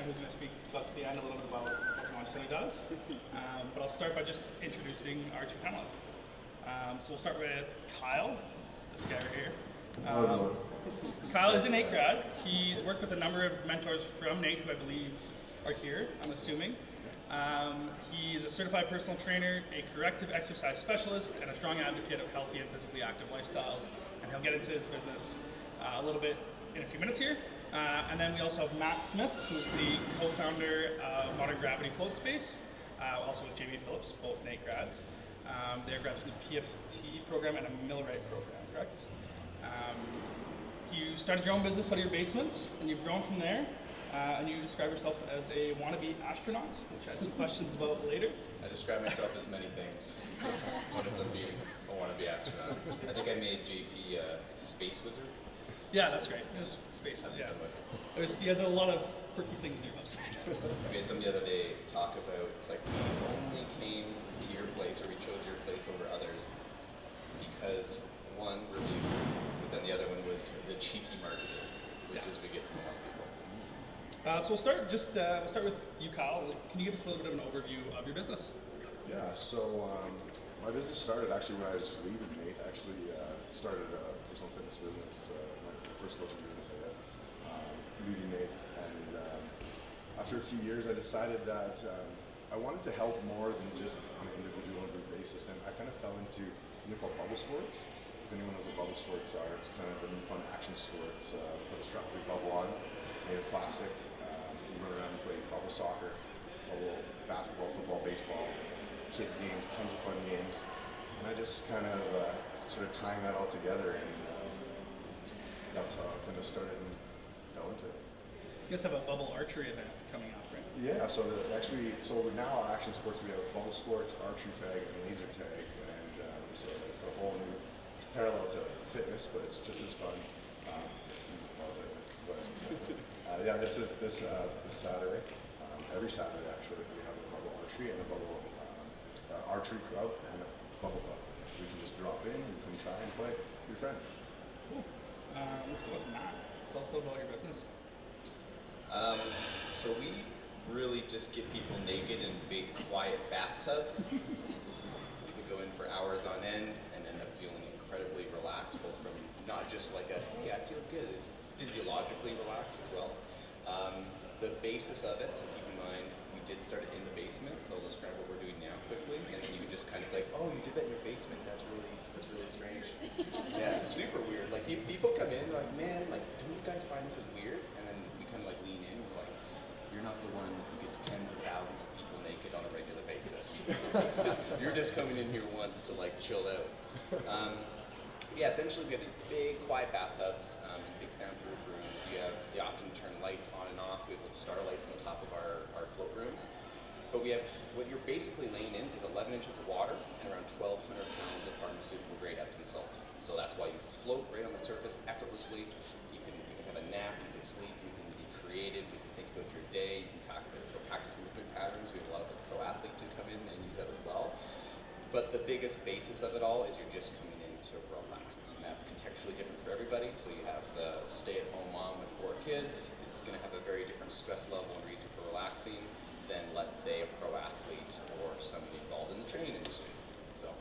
who's going to speak to us at the end a little bit about what the Mawji Center does. But I'll start by just introducing our two panelists. So we'll start with Kyle, this guy right here. Kyle is a NAIT grad. He's worked with a number of mentors from NAIT who I believe are here, I'm assuming. He's a certified personal trainer, a corrective exercise specialist, and a strong advocate of healthy and physically active lifestyles. And he'll get into his business a little bit in a few minutes here. And then we also have Matt Smith, who's the co-founder of Modern Gravity Float Space, also with Jamie Phillips, both NAIT grads. They're grads from the PFT program and a millwright program, correct? You started your own business out of your basement, and you've grown from there. And you describe yourself as a wannabe astronaut, which I have some questions about later. I describe myself as many things. One of them being a wannabe astronaut. I think I made JP space wizard. Yeah, that's right. It was space wizard. Yeah. He has a lot of quirky things to do website. We had some the other day talk about, it's like we only came to your place, or we chose your place over others because one, reviews, but then the other one was the cheeky marketing, which is we get from a lot of people. So we'll start with you, Kyle. Can you give us a little bit of an overview of your business? Yeah, so my business started actually when I was just leaving NAIT. Actually started a personal fitness business, my first coaching business, I guess, leaving NAIT. And after a few years, I decided that I wanted to help more than just on an individual basis. And I kind of fell into something called bubble sports. If anyone knows what bubble sports are, it's kind of the new fun action sports. Put a strap big bubble on, made of plastic. You run around and play bubble soccer, bubble basketball, football, baseball, kids games, tons of fun games. And I just kind of started tying that all together, and that's how I kind of started and fell into it. You guys have a bubble archery event coming up, right? Yeah, so now action sports, we have bubble sports, archery tag, and laser tag, and so it's a whole new, it's parallel to fitness, but it's just as fun if you love fitness. But yeah, this Saturday, every Saturday actually, we have a bubble archery and a bubble archery club and a bubble club. You can just drop in and come try and play with your friends. Cool. Let's go with Matt. Tell us a little about your business. So we really just get people naked in big, quiet bathtubs. We could go in for hours on end and end up feeling incredibly relaxed, both from not just like a, hey, I feel good, it's physiologically relaxed as well. The basis of it, so keep in mind, we did start it in the basement, so I'll describe what we're doing now quickly, and then you can just kind of like, oh, you did that in your basement, that's really strange. Yeah, it's super weird. Like people come in, like, man, like, do you guys find this as weird? And then we kind of like lean in, we're like, you're not the one who gets tens of thousands of people naked on a regular basis. You're just coming in here once to like chill out. Yeah, essentially we have these big quiet bathtubs, big soundproof rooms. You have the option to turn lights on and off. We have little starlights on the top of our float rooms. But we have, what you're basically laying in is 11 inches of water and around 1,200 pounds of pharmaceutical grade Epsom salt. So that's why you float right on the surface effortlessly. You can have a nap, you can sleep, you can be creative, you can think about your day, you can practice movement patterns. We have a lot of pro athletes who come in and use that as well. But the biggest basis of it all is you're just coming in to relax, and that's contextually different for everybody. So you have the stay-at-home mom with 4 kids. It's going to have a very different stress level and reason for relaxing than, let's say, a pro athlete or somebody involved in the training industry. So,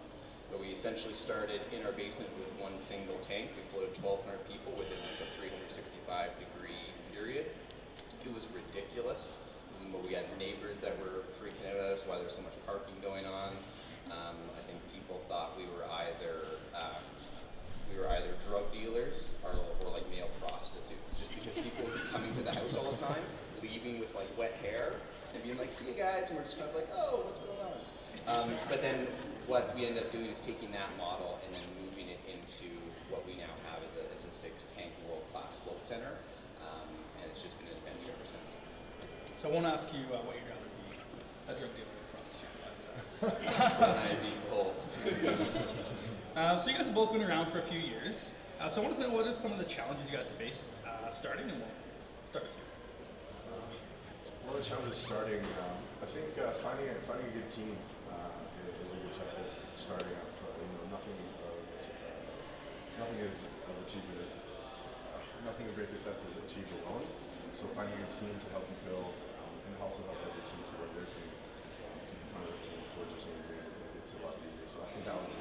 but we essentially started in our basement with one single tank. We floated 1,200 people within like a 365-degree period. It was ridiculous. But we had neighbors that were freaking out at us why there's so much parking going on. I think people thought we were either drug dealers or like male prostitutes, just because people were coming to the house all the time, leaving with like wet hair, and being like, "See you guys," and we're just kind of like, "Oh, what's going on?" But then what we ended up doing is taking that model and then moving it into what we now have as a 6-tank world-class float center, and it's just been an adventure ever since. So I won't ask you what you'd rather be, a drug dealer or a prostitute. And I be both. So you guys have both been around for a few years. So I wanted to know, what are some of the challenges you guys faced starting, and we'll start with you. One of the challenges starting, I think finding a good team is a good challenge starting up. Nothing of great success is achieved alone. So finding a team to help you build and also help other teams with what they're doing. Because if you find other teams who are just integrated, it's a lot easier. So I think that was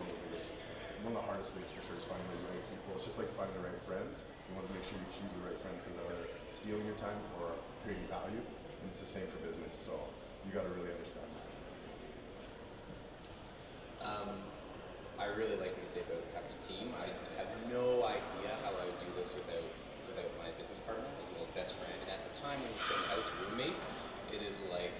one of the hardest things for sure is finding the right people. It's just like finding the right friends. You want to make sure you choose the right friends because they're either stealing your time or creating value, and it's the same for business. So you got to really understand that. I really like what you say about having a team. I have no idea how I would do this without my business partner as well as best friend. And at the time when we were still in house roommate, it is like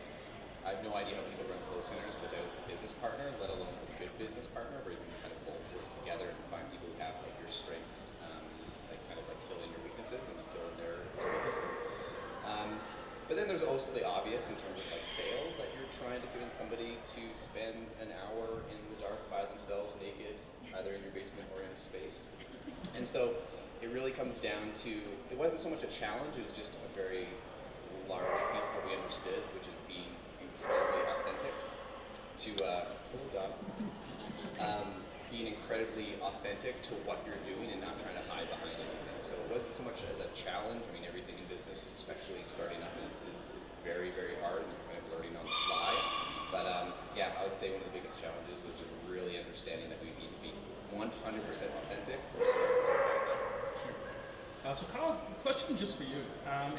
I have no idea how people run float centers without a business partner, let alone a good business partner where you can kind of both work together and find people who have like your strengths, like kind of like fill in your weaknesses and then fill in their weaknesses. But then there's also the obvious in terms of like sales that you're trying to convince somebody to spend an hour in the dark by themselves naked, either in your basement or in a space. And so it really comes down to, it wasn't so much a challenge, it was just a very large piece of what we understood, which is being incredibly authentic to, being incredibly authentic to what you're doing and not trying to hide behind anything. So it wasn't so much as a challenge. I mean, everything in business, especially starting up, is very, very hard and you're kind of learning on the fly. But yeah, I would say one of the biggest challenges was just really understanding that we need to be 100% authentic from start to finish. Sure. So Kyle, question just for you.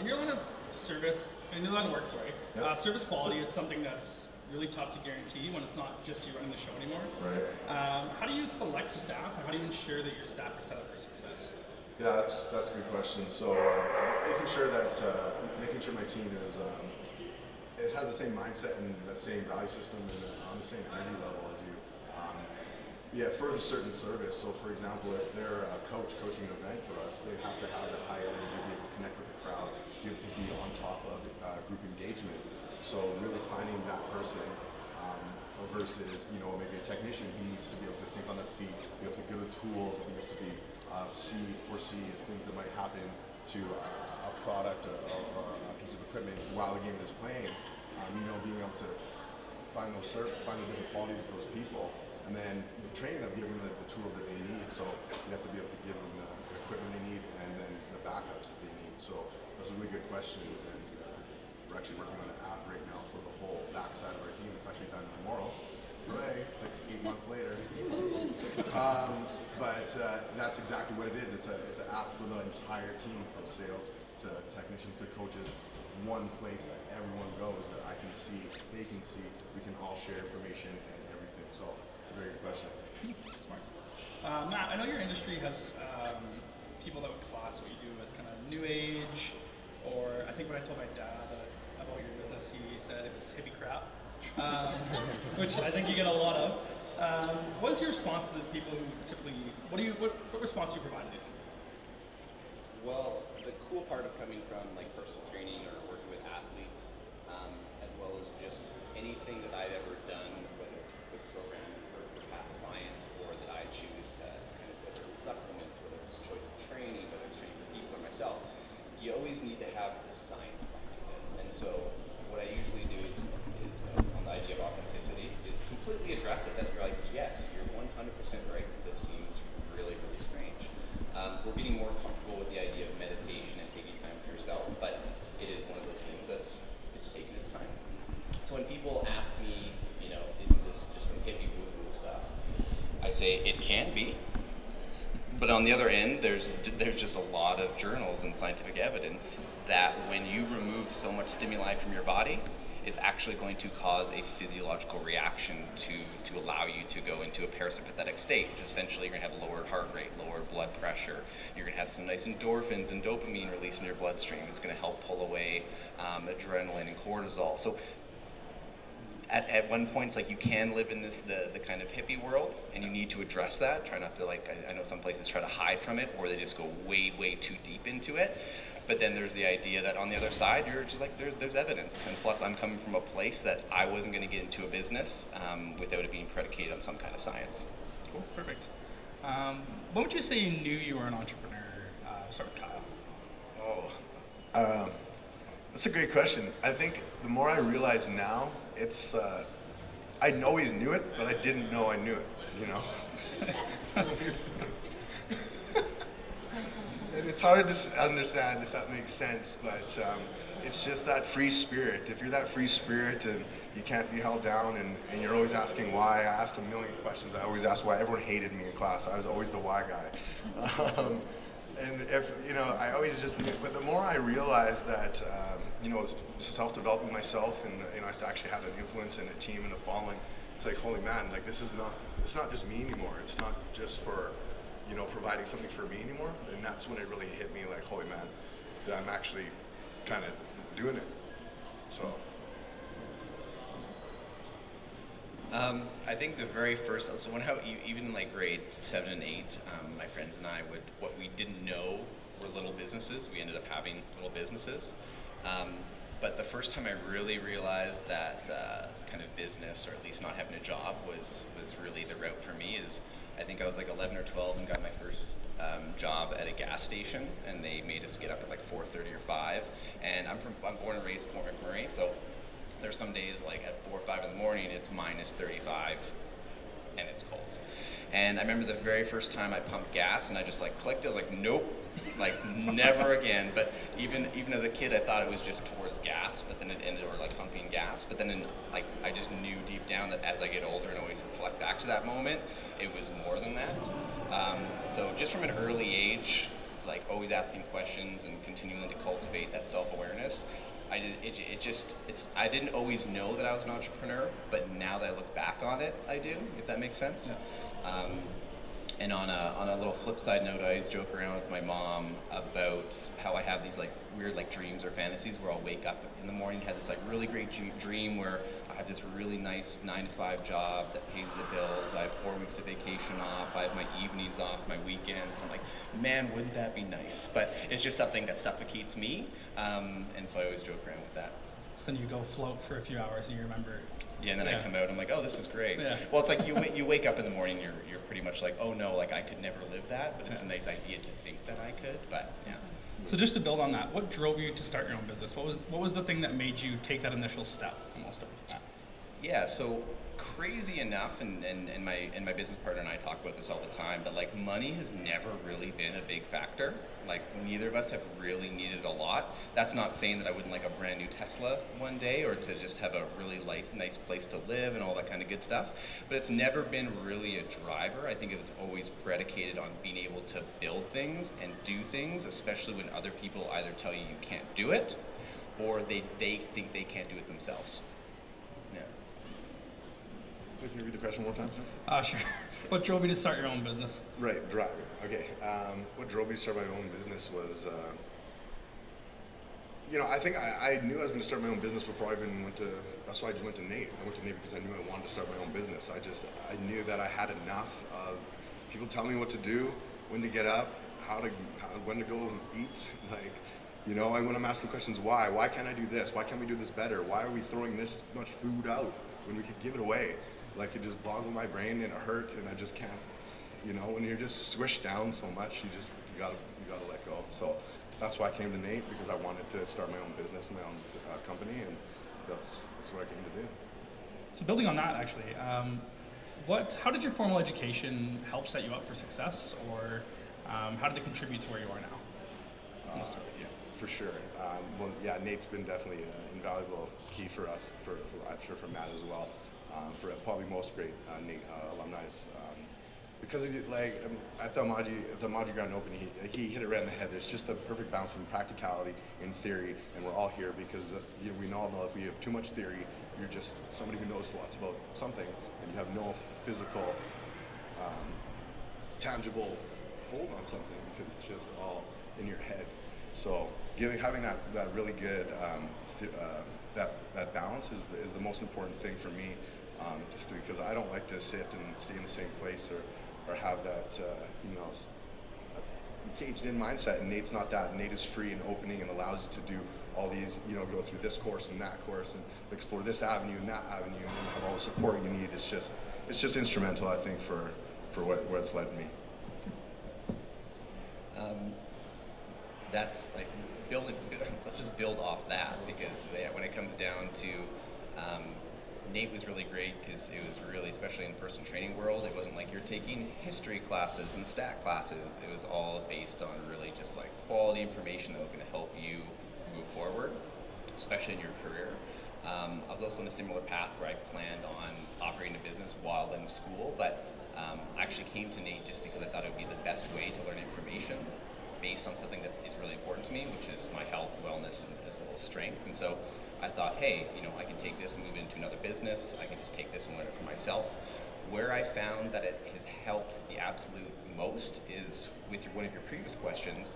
In your line of service, in your line of work, sorry, service quality is something that's really tough to guarantee when it's not just you running the show anymore. Right. How do you select staff, and how do you ensure that your staff are set up for success? Yeah, that's a good question. So making sure my team is it has the same mindset and the same value system and on the same energy level as you. For a certain service. So for example, if they're a coach coaching an event for us, they have to have that high energy, be able to connect with the crowd, be able to be on top of group engagement. So really finding that person versus, maybe a technician who needs to be able to think on their feet, be able to get the tools, be able to be foresee if things that might happen to a product or a piece of equipment while the game is playing. Being able to find the different qualities of those people, and then train them, give them the tools that they need. So you have to be able to give them the equipment they need and then the backups that they need. So that's a really good question. And we're actually working on an app right now for the whole backside of our team. It's actually done tomorrow. Hooray, 6-8 months later. But that's exactly what it is. It's an app for the entire team, from sales to technicians to coaches. One place that everyone goes that I can see, they can see, we can all share information and everything. So it's a very good question. Smart. Matt, I know your industry has people that would class what you do as kind of new age, or I think when I told my dad about your business, he said it was hippie crap, which I think you get a lot of. What is your response to the people who typically, what response do you provide to these people? Well, the cool part of coming from like personal training or working with athletes, as well as just anything that I've ever done, whether it's with programming for past clients or that I choose to kind of, whether it's supplements, whether it's choice of training, whether it's training for people or myself, you always need to have the science behind it. And so what I usually do is on the idea of authenticity, is completely address it, that you're like, yes, you're 100% right, this seems really, really strange. We're getting more comfortable with the idea of meditation and taking time for yourself, but it is one of those things it's taken its time. So when people ask me, isn't this just some hippie woo-woo stuff? I say it can be, but on the other end, there's just a lot of journals and scientific evidence that when you remove so much stimuli from your body, it's actually going to cause a physiological reaction to allow you to go into a parasympathetic state, which essentially you're going to have lowered heart rate, lowered blood pressure. You're going to have some nice endorphins and dopamine release in your bloodstream. It's going to help pull away adrenaline and cortisol. So at one point, it's like you can live in the kind of hippie world, and you need to address that. Try not to, I know some places try to hide from it, or they just go way, way too deep into it. But then there's the idea that on the other side, you're just like, there's evidence. And plus, I'm coming from a place that I wasn't going to get into a business without it being predicated on some kind of science. Cool, perfect. When would you say you knew you were an entrepreneur? Start with Kyle. That's a great question. I think the more I realize now, it's, I always knew it, but I didn't know I knew it, And it's hard to understand if that makes sense, but it's just that free spirit. If you're that free spirit and you can't be held down and you're always asking why, I asked a million questions. I always asked why. Everyone hated me in class. I was always the why guy. And if, you know, I always just knew, but the more I realized that, you know, self-developing myself and, you know, I actually had an influence and a team and a following, it's like, holy man, like this is not, it's not just me anymore. It's not just for, you know, providing something for me anymore. And that's when it really hit me like, holy man, that I'm actually kind of doing it. So. I think the very first, so when even in like grade 7 and 8, my friends and I would, what we didn't know were little businesses. We ended up having little businesses. But the first time I really realized that kind of business, or at least not having a job, was really the route for me is, I think I was like 11 or 12 and got my first job at a gas station, and they made us get up at like 4:30 or 5. And I'm born and raised Fort McMurray, so there's some days like at 4 or 5 in the morning it's minus 35 and it's cold. And I remember the very first time I pumped gas and I just like clicked. I was like, nope, like never again. But even as a kid, I thought it was just towards gas, but then it ended or like pumping gas. But then like I just knew deep down that as I get older and always reflect back to that moment, it was more than that. So just from an early age, like always asking questions and continuing to cultivate that self-awareness. I didn't always know that I was an entrepreneur, but now that I look back on it, I do, if that makes sense. Yeah. And on a little flip side note, I always joke around with my mom about how I have these like weird like dreams or fantasies where I'll wake up in the morning, have this like really great dream where I have this really nice 9-to-5 job that pays the bills. I have 4 weeks of vacation off. I have my evenings off, my weekends. I'm like, man, wouldn't that be nice? But it's just something that suffocates me, and so I always joke around with that. So then you go float for a few hours and you remember. Yeah, and then I come out, I'm like, oh, this is great. Yeah. Well, it's like you wake up in the morning, you're pretty much like, oh no, like I could never live that, but it's a nice idea to think that I could, but yeah. So just to build on that, what drove you to start your own business? What was the thing that made you take that initial step? And we'll start with that. Yeah, so crazy enough, and my business partner and I talk about this all the time, but like money has never really been a big factor. Like neither of us have really needed a lot. That's not saying that I wouldn't like a brand new Tesla one day, or to just have a really nice place to live and all that kind of good stuff, but it's never been really a driver. I think it was always predicated on being able to build things and do things, especially when other people either tell you you can't do it, or they think they can't do it themselves. Yeah. So can you read the question one more time, sir? Sure. What drove you to start your own business? Right, driving. Okay. What drove me to start my own business was, you know, I think I knew I was going to start my own business before I even went to, that's why I just went to NAIT. I went to NAIT because I knew I wanted to start my own business. I knew that I had enough of people telling me what to do, when to get up, when to go and eat, like, you know, and when I'm asking questions, why can't I do this? Why can't we do this better? Why are we throwing this much food out when we could give it away? Like, it just boggled my brain and it hurt, and I just can't, you know, when you're just squished down so much, you gotta let go. So that's why I came to NAIT, because I wanted to start my own business, my own company, and that's what I came to do. So building on that, actually, how did your formal education help set you up for success, or how did it contribute to where you are now? Yeah, for sure. Well, yeah, NAIT's been definitely an invaluable key for us, I'm sure for Matt as well, for probably most great NAIT alumni. Because like at the Mawji Grand Opening, he hit it right in the head. There's just the perfect balance between practicality and theory, and we're all here because you know, we all know if we have too much theory, you're just somebody who knows lots about something, and you have no physical, tangible hold on something because it's just all in your head. So having that really good that balance is the most important thing for me, just because I don't like to sit and stay in the same place or have that you know, caged in mindset. And NAIT's not that. NAIT is free and opening and allows you to do all these, you know, go through this course and that course and explore this avenue and that avenue, and then have all the support you need. It's just instrumental, I think, for where it's led me. That's like let's just build off that, because when it comes down to NAIT was really great because it was really, especially in the personal training world, it wasn't like you're taking history classes and stat classes. It was all based on really just like quality information that was going to help you move forward. especially in your career. I was also in a similar path where I planned on operating a business while in school, but I actually came to NAIT just because I thought it would be the best way to learn information based on something that is really important to me, which is my health, wellness, and as well as strength. And so I thought, hey, I can take this and move it into another business. I can just take this and learn it for myself. Where I found that it has helped the absolute most is with one of your previous questions,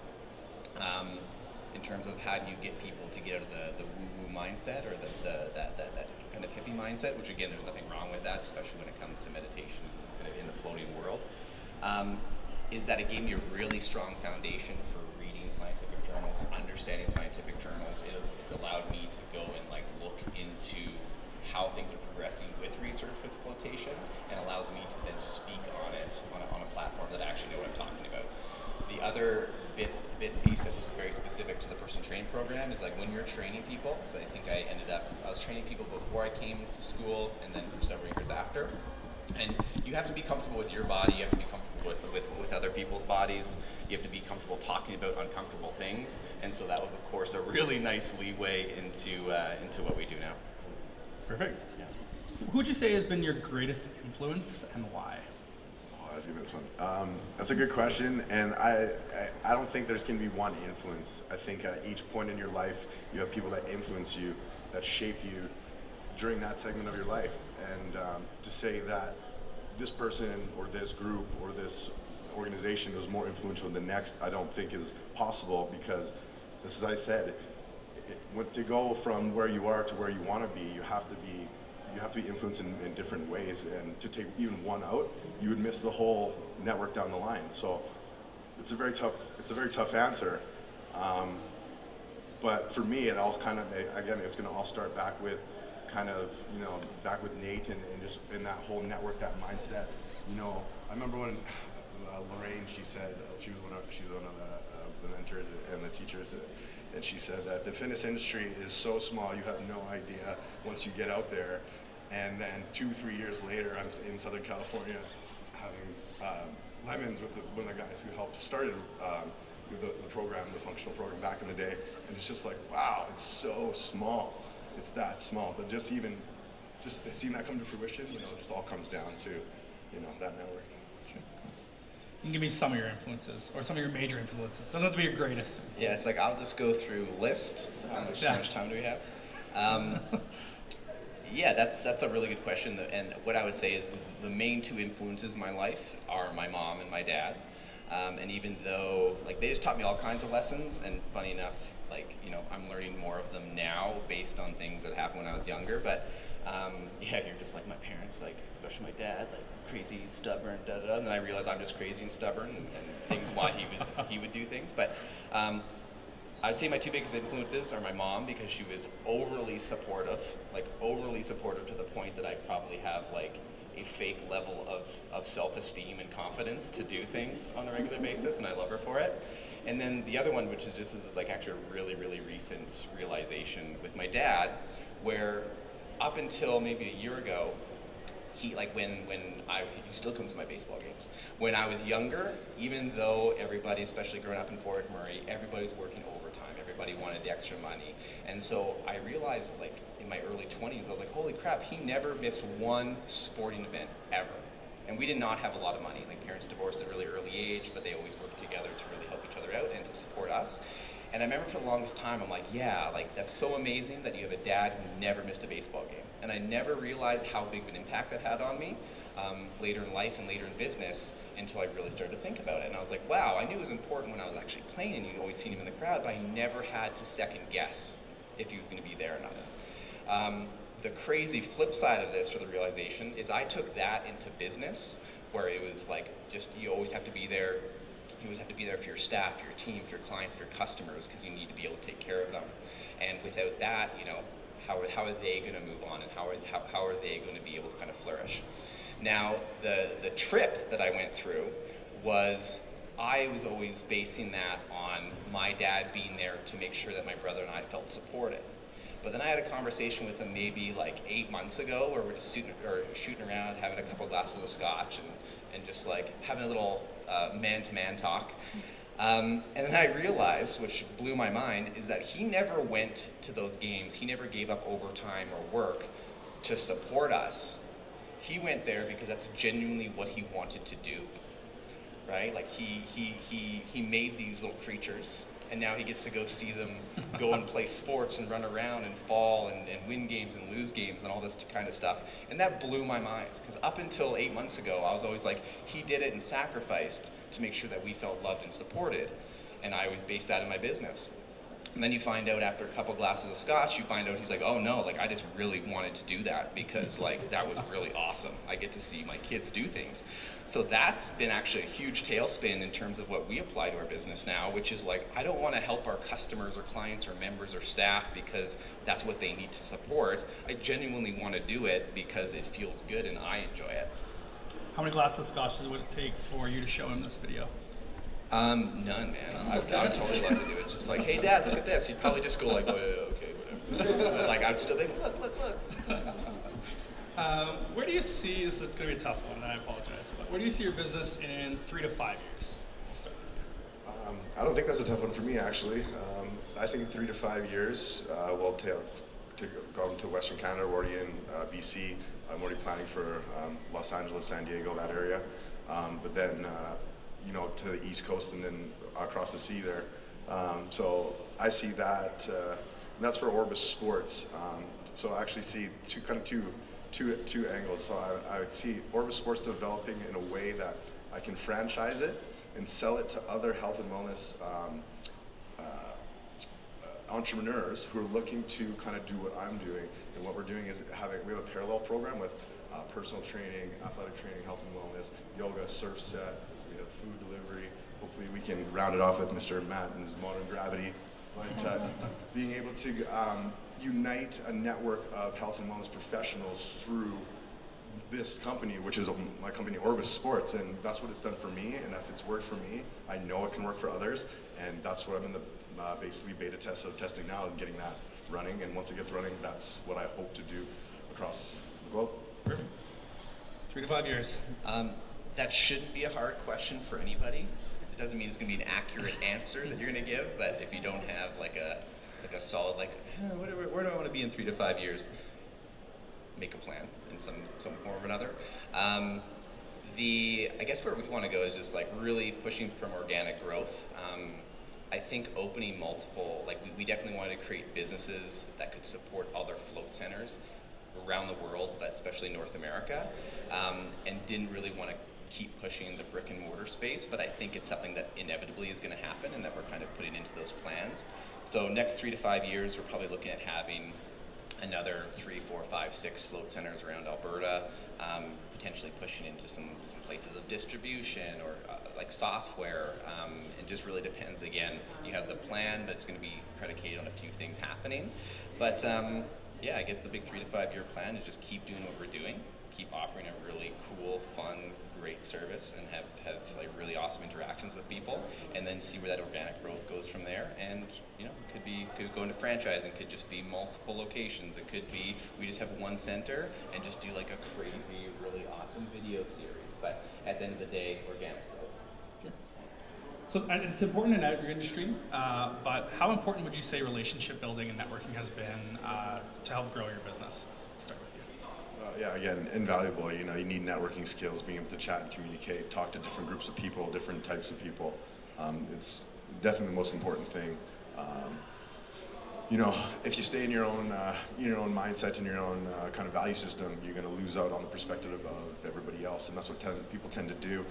in terms of how do you get people to get out of the woo-woo mindset or that kind of hippie mindset, which again, there's nothing wrong with that, especially when it comes to meditation kind of in the floating world, is that it gave me a really strong foundation for reading scientific journals, understanding scientific journals. It's allowed me to go and look into how things are progressing with research with flotation, and allows me to then speak on it on a platform that I actually know what I'm talking about. The other bit piece that's very specific to the personal training program is when you're training people, because I think I was training people before I came to school and then for several years after. And you have to be comfortable with your body, you have to be comfortable with other people's bodies, you have to be comfortable talking about uncomfortable things. And so that was, of course, a really nice leeway into what we do now. Perfect. Yeah. Who would you say has been your greatest influence and why? That's a good one. That's a good question, and I don't think there's going to be one influence. I think at each point in your life, you have people that influence you, that shape you during that segment of your life. And to say that this person or this group or this organization was more influential than the next, I don't think is possible, because, as I said, to go from where you are to where you want to be, you have to be influenced in different ways, and to take even one out, you would miss the whole network down the line. So it's a very tough answer. But for me, it all kind of, again, it's going to all start back with back with NAIT and just in that whole network, that mindset. I remember when Lorraine, she said, she's one of the mentors and the teachers, and she said that the fitness industry is so small, you have no idea once you get out there. And then 2-3 years later, I'm in Southern California having lemons with one of the guys who helped started the program, the functional program back in the day. And it's just wow, it's so small. It's that small. But just seeing that come to fruition, just all comes down to, that network. Sure. You can give me some of your influences, or some of your major influences. Doesn't have to be your greatest. Yeah, it's I'll just go through list. How much time do we have? Yeah, that's a really good question. And what I would say is the main two influences in my life are my mom and my dad. And even though they just taught me all kinds of lessons, and funny enough, I'm learning more of them now based on things that happened when I was younger. But yeah, you're just like my parents, especially my dad, crazy, stubborn, and then I realized I'm just crazy and stubborn, and things why he would do things. But I'd say my two biggest influences are my mom, because she was overly supportive to the point that I probably have a fake level of self-esteem and confidence to do things on a regular basis, and I love her for it. And then the other one, which is actually a really, really recent realization with my dad, where up until maybe a year ago, he still comes to my baseball games. When I was younger, even though everybody, especially growing up in Fort McMurray, everybody's working overtime. Everybody wanted the extra money. And so I realized in my early 20s, I was like, holy crap, he never missed one sporting event ever. And we did not have a lot of money. Parents divorced at a really early age, but they always worked together to really help each other out and to support us. And I remember for the longest time, I'm that's so amazing that you have a dad who never missed a baseball game. And I never realized how big of an impact that had on me later in life and later in business, until I really started to think about it. And I was like, wow, I knew it was important when I was actually playing, and you'd always seen him in the crowd, but I never had to second guess if he was going to be there or not. The crazy flip side of this, for the realization, is I took that into business, where it was you always have to be there. You always have to be there for your staff, for your team, for your clients, for your customers, because you need to be able to take care of them. And without that, how are they going to move on, and how are they going to be able to kind of flourish? Now, the trip that I went through was, I was always basing that on my dad being there to make sure that my brother and I felt supported. But then I had a conversation with him maybe 8 months ago, where we're just shooting around, having a couple glasses of scotch, and just having a little man-to-man talk. And then I realized, which blew my mind, is that he never went to those games. He never gave up overtime or work to support us. He went there because that's genuinely what he wanted to do, right? Like he made these little creatures, and now he gets to go see them go and play sports and run around and fall and win games and lose games and all this kind of stuff. And that blew my mind, because up until 8 months ago, I was always like, he did it and sacrificed to make sure that we felt loved and supported. And I always based that in my business. And then you find out after a couple glasses of scotch, you find out he's like, oh no, like I just really wanted to do that because like that was really awesome. I get to see my kids do things. So that's been actually a huge tailspin in terms of what we apply to our business now, which is like, I don't want to help our customers or clients or members or staff because that's what they need to support. I genuinely want to do it because it feels good and I enjoy it. How many glasses of scotch would it take for you to show him this video? None, man. I would totally love to do it. Just like, hey, Dad, look at this. He'd probably just go like, oh, yeah, okay, whatever. But like, I'd still be like, look. Where do you see, this is going to be a tough one, and I apologize, but where do you see your business in 3 to 5 years? I'll start with you. I don't think that's a tough one for me, actually. I think 3 to 5 years, we'll to go into Western Canada. We're already in BC. I'm already planning for Los Angeles, San Diego, that area. But then, you know, to the East Coast and then across the sea there. So I see that, and that's for Orbis Sports. So I actually see two angles. So I would see Orbis Sports developing in a way that I can franchise it and sell it to other health and wellness entrepreneurs who are looking to kind of do what I'm doing. And what we're doing is we have a parallel program with personal training, athletic training, health and wellness, yoga, surf set. We have food delivery. Hopefully we can round it off with Mr. Matt and his modern gravity. But being able to unite a network of health and wellness professionals through this company, which is my company Orbis Sports, and that's what it's done for me. And if it's worked for me, I know it can work for others. And that's what I'm in the basically beta test of testing now and getting that running. And once it gets running, that's what I hope to do across the globe. Perfect. 3 to 5 years. That shouldn't be a hard question for anybody. It doesn't mean it's going to be an accurate answer that you're going to give, but if you don't have like a solid, like, where do I want to be in 3 to 5 years? Make a plan in some form or another. I guess where we want to go is just like really pushing from organic growth. I think opening multiple, like we definitely wanted to create businesses that could support other float centers around the world, but especially North America, and didn't really want to keep pushing the brick and mortar space, but I think it's something that inevitably is going to happen and that we're kind of putting into those plans. So next 3 to 5 years, we're probably looking at having another 3, 4, 5, 6 float centers around Alberta, potentially pushing into some places of distribution or like software. It just really depends. Again, you have the plan, but it's going to be predicated on a few things happening. But yeah, I guess the big 3 to 5 year plan is just keep doing what we're doing, keep offering a really cool, fun, great service, and have like really awesome interactions with people, and then see where that organic growth goes from there. And you know, could go into franchising, could just be multiple locations. It could be we just have one center and just do like a crazy, really awesome video series. But at the end of the day, organic growth. Sure. So and it's important in every industry, but how important would you say relationship building and networking has been to help grow your business? I'll start with you. Yeah, again, invaluable. You know, you need networking skills, being able to chat and communicate, talk to different groups of people, different types of people. It's definitely the most important thing. You know, if you stay in your own mindset and your own kind of value system, you're going to lose out on the perspective of everybody else, and that's what people tend to do.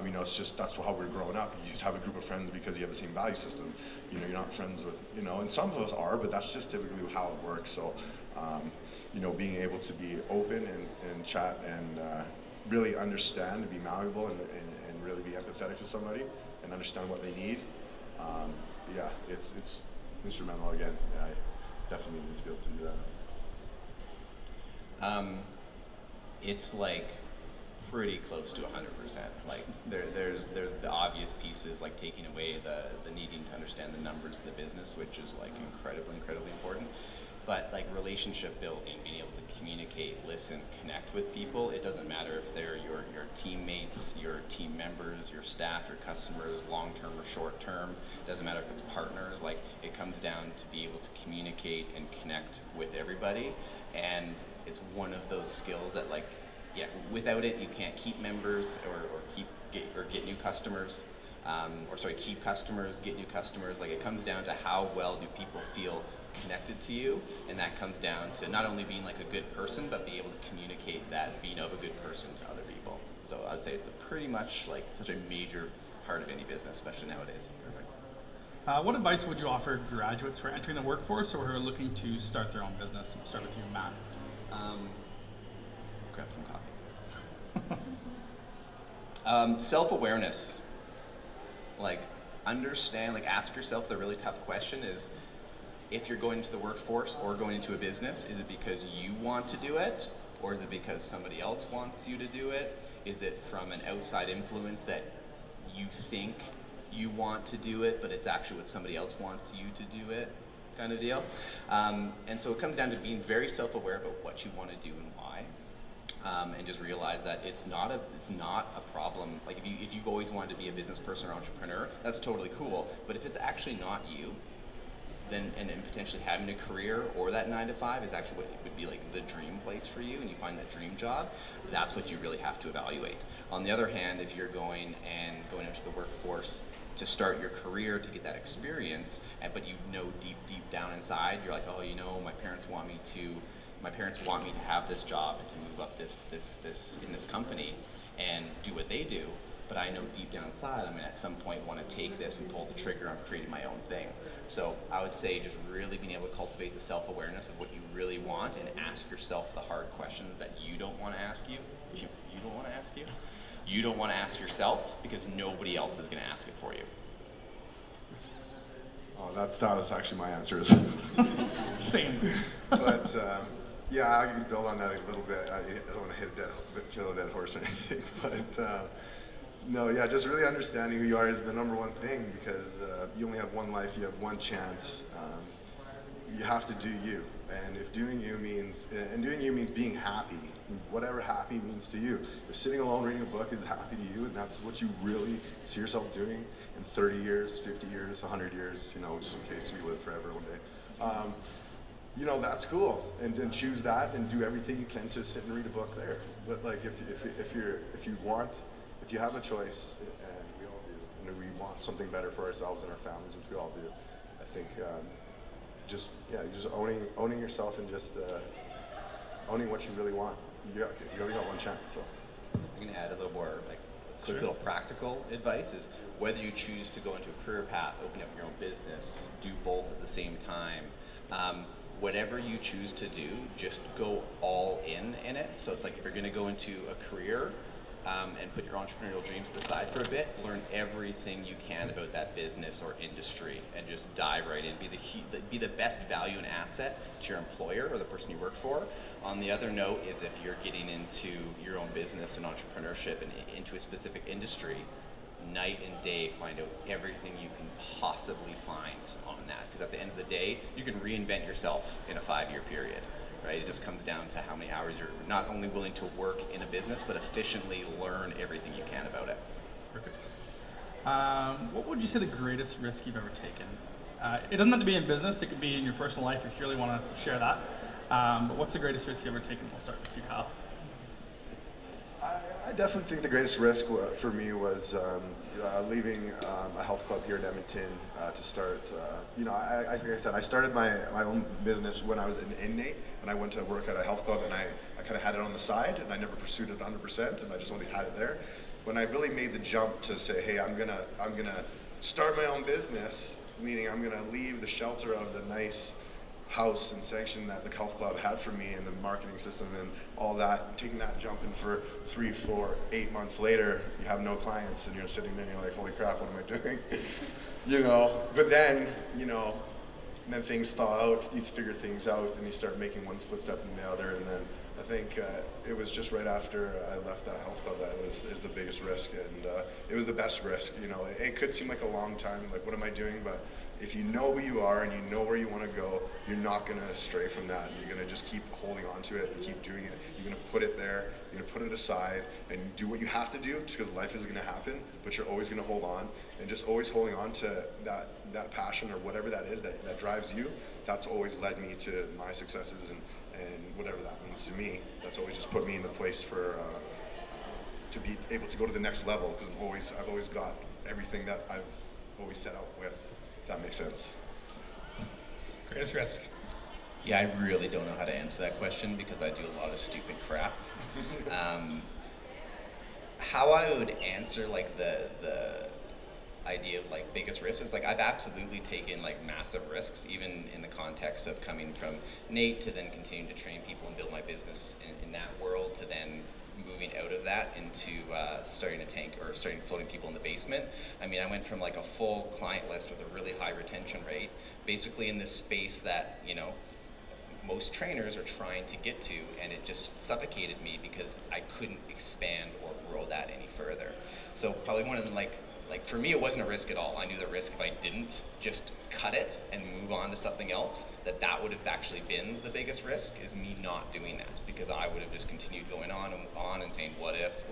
You know, it's just that's how we're growing up. You just have a group of friends because you have the same value system. You know, you're not friends with, you know, and some of us are, but that's just typically how it works. So, you know, being able to be open and chat and really understand and be malleable and really be empathetic to somebody and understand what they need. Yeah, it's instrumental again. Yeah, I definitely need to be able to do that. It's like pretty close to 100%. Like there's the obvious pieces, like taking away the needing to understand the numbers of the business, which is like incredibly important. But like relationship building, being able to communicate, listen, connect with people, it doesn't matter if they're your teammates, your team members, your staff, your customers, long-term or short-term. It doesn't matter if it's partners. Like, it comes down to be able to communicate and connect with everybody. And it's one of those skills that, like, yeah, without it, you can't keep members or get new customers. Keep customers, get new customers. Like, it comes down to how well do people feel connected to you, and that comes down to not only being like a good person, but be able to communicate that being of a good person to other people. So I would say it's pretty much like such a major part of any business, especially nowadays. Perfect. What advice would you offer graduates who are entering the workforce or who are looking to start their own business? We'll start with you, Matt. Grab some coffee. Self-awareness. Like, understand, like, ask yourself the really tough question is, if you're going into the workforce or going into a business, is it because you want to do it? Or is it because somebody else wants you to do it? Is it from an outside influence that you think you want to do it, but it's actually what somebody else wants you to do it, kind of deal? And so it comes down to being very self-aware about what you want to do and why. And just realize that it's not a problem. Like, if you've always wanted to be a business person or entrepreneur, that's totally cool. But if it's actually not you, then and potentially having a career or that 9 to 5 is actually what would be like the dream place for you, and you find that dream job, that's what you really have to evaluate. On the other hand, if you're going into the workforce to start your career, to get that experience, but you know deep down inside, you're like, oh, you know, my parents want me to have this job and to move up this in this company and do what they do. But I know deep down inside, I'm gonna at some point want to take this and pull the trigger on creating my own thing. So I would say just really being able to cultivate the self-awareness of what you really want and ask yourself the hard questions that you don't want to ask you. You don't want to ask you. You don't want to ask yourself because nobody else is gonna ask it for you. Oh, that was actually my answers. Same. But yeah, I can build on that a little bit. I don't want to kill a dead horse or anything, but no, yeah, just really understanding who you are is the number one thing, because you only have one life, you have one chance. You have to do you, and if doing you means being happy, whatever happy means to you. If sitting alone reading a book is happy to you, and that's what you really see yourself doing in 30 years, 50 years, 100 years, you know, just in case we live forever one day. You know, that's cool, and then choose that and do everything you can to sit and read a book there. But like, if you have a choice, and we all do, and we want something better for ourselves and our families, which we all do, I think just owning yourself and just owning what you really want. You only got one chance. So I'm going to add a little more like quick little practical advice is whether you choose to go into a career path, open up your own business, do both at the same time. Whatever you choose to do, just go all in it. So it's like, if you're going to go into a career and put your entrepreneurial dreams to the side for a bit, learn everything you can about that business or industry and just dive right in. Be the best value and asset to your employer or the person you work for. On the other note is, if you're getting into your own business and entrepreneurship and into a specific industry, night and day find out everything you can possibly find on that, because at the end of the day you can reinvent yourself in a 5-year period, right? It just comes down to how many hours you're not only willing to work in a business but efficiently learn everything you can about it. Perfect. What would you say the greatest risk you've ever taken? It doesn't have to be in business, it could be in your personal life if you really want to share that, but what's the greatest risk you've ever taken? We'll start with you, Kyle. I definitely think the greatest risk for me was leaving a health club here in Edmonton to start. You know, like I said, I started my own business when I was in NAIT, and I went to work at a health club, and I kind of had it on the side, and I never pursued it 100%, and I just only had it there. When I really made the jump to say, hey, I'm gonna start my own business, meaning I'm gonna leave the shelter of the nice house and sanction that the health club had for me and the marketing system and all that, taking that jump, and for 3, 4, 8 months later, you have no clients and you're sitting there and you're like, holy crap, what am I doing? You know, but then, you know, then things thaw out, you figure things out, and you start making one footstep in the other, and then I think it was just right after I left that health club that is the biggest risk, and it was the best risk. You know, it could seem like a long time, like what am I doing, but if you know who you are and you know where you want to go, you're not going to stray from that. You're going to just keep holding on to it and keep doing it. You're going to put it there, you're going to put it aside and do what you have to do just because life is going to happen, but you're always going to hold on, and just always holding on to that passion or whatever that is that drives you. That's always led me to my successes and whatever that means to me. That's always just put me in the place for to be able to go to the next level, because I've always got everything that I've always set out with, if that makes sense. Greatest risk? Yeah, I really don't know how to answer that question because I do a lot of stupid crap. How I would answer like the idea of like biggest risks is like I've absolutely taken like massive risks, even in the context of coming from NAIT to then continuing to train people and build my business in that world, to then moving out of that into starting floating people in the basement. I mean, I went from like a full client list with a really high retention rate, basically in this space that, you know, most trainers are trying to get to, and it just suffocated me because I couldn't expand or grow that any further. So probably one of them, like for me, it wasn't a risk at all. I knew the risk if I didn't just cut it and move on to something else, that would have actually been the biggest risk, is me not doing that, because I would have just continued going on and saying, what if?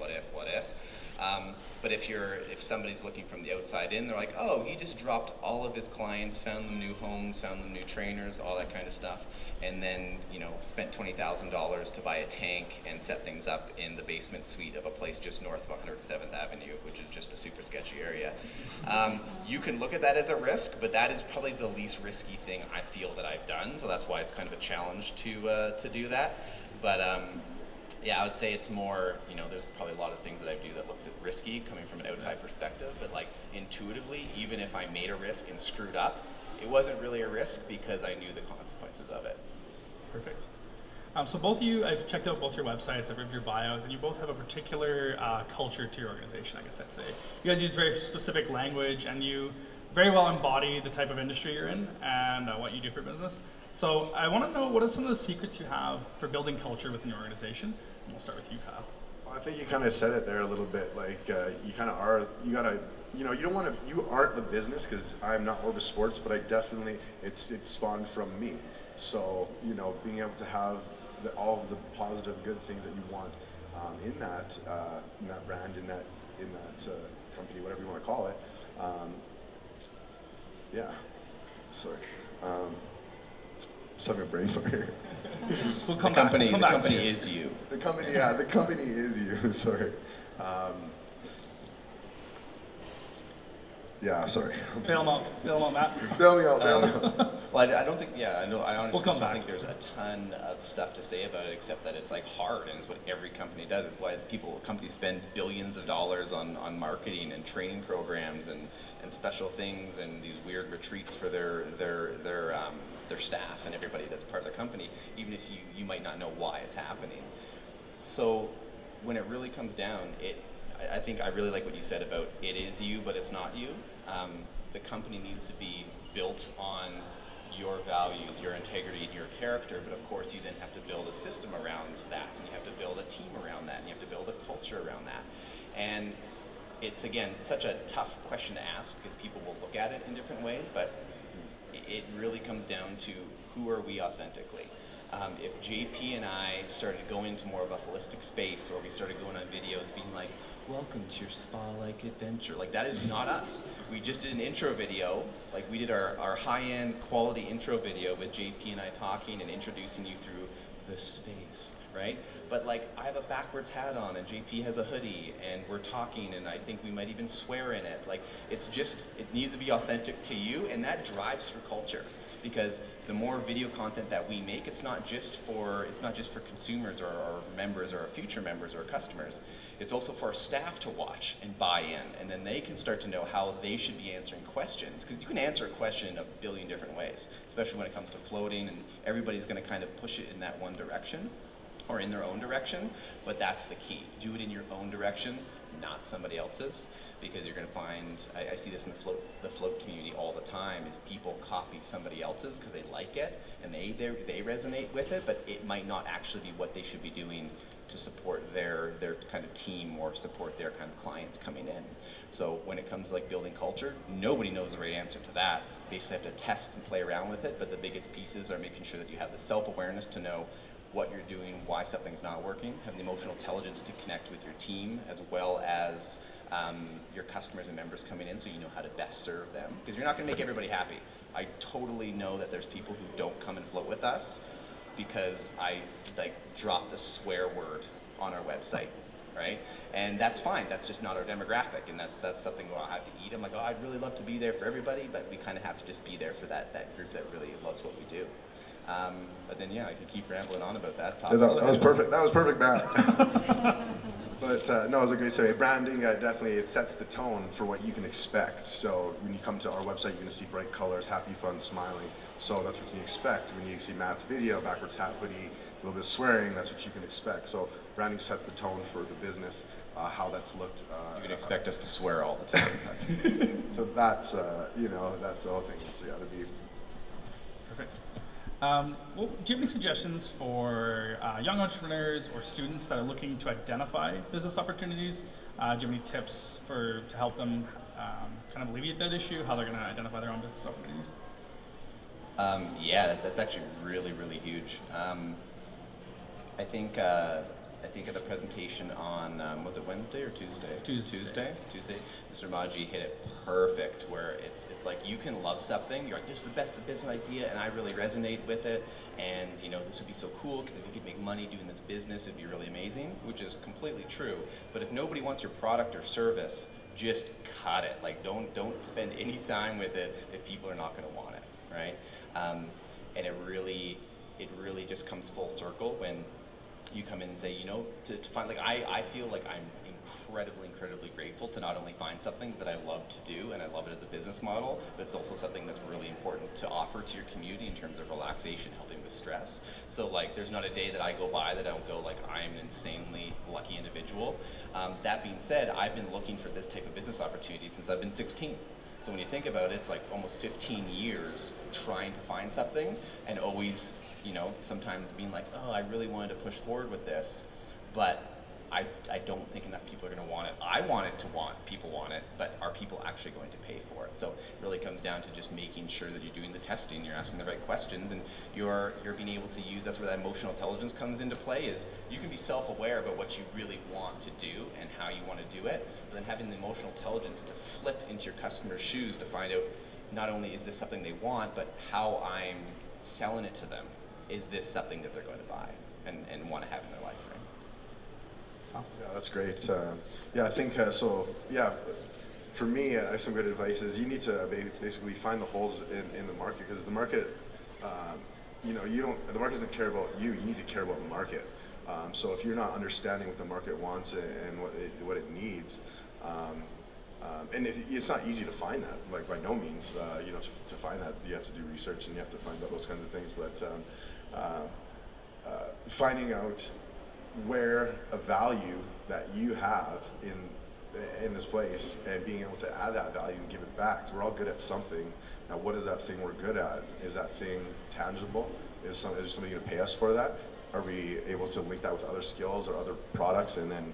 But if somebody's looking from the outside in, they're like, oh, he just dropped all of his clients, found them new homes, found them new trainers, all that kind of stuff, and then, you know, spent $20,000 to buy a tank and set things up in the basement suite of a place just north of 107th Avenue, which is just a super sketchy area. You can look at that as a risk, but that is probably the least risky thing I feel that I've done, so that's why it's kind of a challenge to do that. But yeah, I would say it's more, you know, there's probably a lot of things that I do that looks risky coming from an outside perspective, but like intuitively, even if I made a risk and screwed up, it wasn't really a risk because I knew the consequences of it. Perfect. So both of you, I've checked out both your websites, I've read your bios, and you both have a particular culture to your organization, I guess I'd say. You guys use very specific language, and you very well embody the type of industry you're in and what you do for business. So I want to know, what are some of the secrets you have for building culture within your organization? And we'll start with you, Kyle. Well, I think you kind of said it there a little bit. Like you kind of are. You gotta. You know, you don't want to. You aren't the business, because I'm not Orbis Sports, but I definitely. It's spawned from me. So you know, being able to have all of the positive, good things that you want in that brand, in that company, whatever you want to call it. Yeah. Sorry. Just having a brain fire. We'll The company is you. The company, yeah, the company is you. Sorry. Yeah, sorry. Bail them out, Matt. Bail me out. Well, I don't think, yeah, I honestly We'll don't think there's a ton of stuff to say about it, except that it's like hard, and it's what every company does. It's why companies spend billions of dollars on marketing and training programs and special things and these weird retreats for their staff and everybody that's part of the company, even if you might not know why it's happening. So when it really comes down, I think I really like what you said about it is you, but it's not you. The company needs to be built on your values, your integrity, and your character, but of course you then have to build a system around that, and you have to build a team around that, and you have to build a culture around that. And it's, again, such a tough question to ask because people will look at it in different ways, but it really comes down to who are we authentically. If JP and I started going into more of a holistic space, or we started going on videos being like, welcome to your spa-like adventure, like that is not us. We just did an intro video, like we did our high-end quality intro video with JP and I talking and introducing you through the space, right? But like I have a backwards hat on and JP has a hoodie and we're talking and I think we might even swear in it. Like it needs to be authentic to you, and that drives through culture. Because the more video content that we make, it's not just for consumers or members or future members or customers. It's also for our staff to watch and buy in, and then they can start to know how they should be answering questions. Because you can answer a question in a billion different ways, especially when it comes to floating, and everybody's going to kind of push it in that one direction. or in their own direction, but that's the key. Do it in your own direction, not somebody else's, because you're going to find, I see this in the float community all the time, is people copy somebody else's because they like it and they resonate with it, but it might not actually be what they should be doing to support their kind of team or support their kind of clients coming in. So when it comes to like building culture, nobody knows the right answer to that. You just have to test and play around with it, but the biggest pieces are making sure that you have the self-awareness to know what you're doing, why something's not working, have the emotional intelligence to connect with your team, as well as your customers and members coming in, so you know how to best serve them. Because you're not going to make everybody happy. I totally know that there's people who don't come and float with us because I like drop the swear word on our website, right? And that's fine. That's just not our demographic, and that's something I'll have to eat. I'm like, oh, I'd really love to be there for everybody, but we kind of have to just be there for that group that really loves what we do. But then, yeah, I could keep rambling on about that. Yeah, that was perfect. That was perfect, Matt. But no, it was a great segue. Branding definitely, it sets the tone for what you can expect. So when you come to our website, you're going to see bright colors, happy, fun, smiling. So that's what you can expect. When you see Matt's video, backwards hat, hoodie, a little bit of swearing, that's what you can expect. So branding sets the tone for the business, how that's looked. You can expect us to swear all the time. So that's, you know, that's the whole thing. It's got to be. Perfect. Well, do you have any suggestions for young entrepreneurs or students that are looking to identify business opportunities? Do you have any tips to help them kind of alleviate that issue, how they're going to identify their own business opportunities? Yeah, that's actually really, really huge. I think at the presentation on, was it Wednesday or Tuesday? Tuesday, Mr. Mawji hit it perfect, where it's like you can love something, you're like, this is the best business idea, and I really resonate with it, and you know, this would be so cool, because if you could make money doing this business, it'd be really amazing, which is completely true. But if nobody wants your product or service, just cut it. Like, don't spend any time with it if people are not going to want it, right? And it really just comes full circle when you come in and say, you know, to find, like, I feel like I'm incredibly grateful to not only find something that I love to do, and I love it as a business model, but it's also something that's really important to offer to your community in terms of relaxation, helping with stress. So, like, there's not a day that I go by that I don't go, like, I'm an insanely lucky individual. That being said, I've been looking for this type of business opportunity since I've been 16. So when you think about it, it's like almost 15 years trying to find something, and always, you know, sometimes being like, oh, I really wanted to push forward with this, but I don't think enough people are going to want it. I want it to people want it, but are people actually going to pay for it? So it really comes down to just making sure that you're doing the testing, you're asking the right questions, and you're being able to use, that's where that emotional intelligence comes into play, is you can be self-aware about what you really want to do and how you want to do it, but then having the emotional intelligence to flip into your customer's shoes to find out, not only is this something they want, but how I'm selling it to them. Is this something that they're going to buy and want to have in their life frame? Yeah, that's great. Yeah, I think so. Yeah, for me, some good advice is you need to basically find the holes in the market, because the market, you know, the market doesn't care about you. You need to care about the market. So if you're not understanding what the market wants and what it needs, and it's not easy to find that, like, by no means. You know, to find that, you have to do research and you have to find out those kinds of things. But finding out where a value that you have in this place and being able to add that value and give it back. We're all good at something. Now, what is that thing we're good at? Is that thing tangible? Is somebody going to pay us for that? Are we able to link that with other skills or other products and then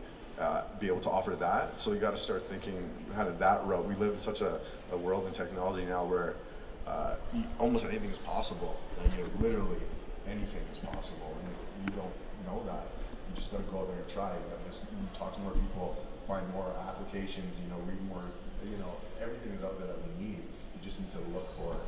be able to offer that? So you got to start thinking kind of that road. We live in such a world in technology now where almost anything is possible. Like, you know, literally anything is possible. And if you don't know that, you just got to go out there and try. You got to just talk to more people, find more applications, you know, read more, you know, everything is out there that we need. You just need to look for it.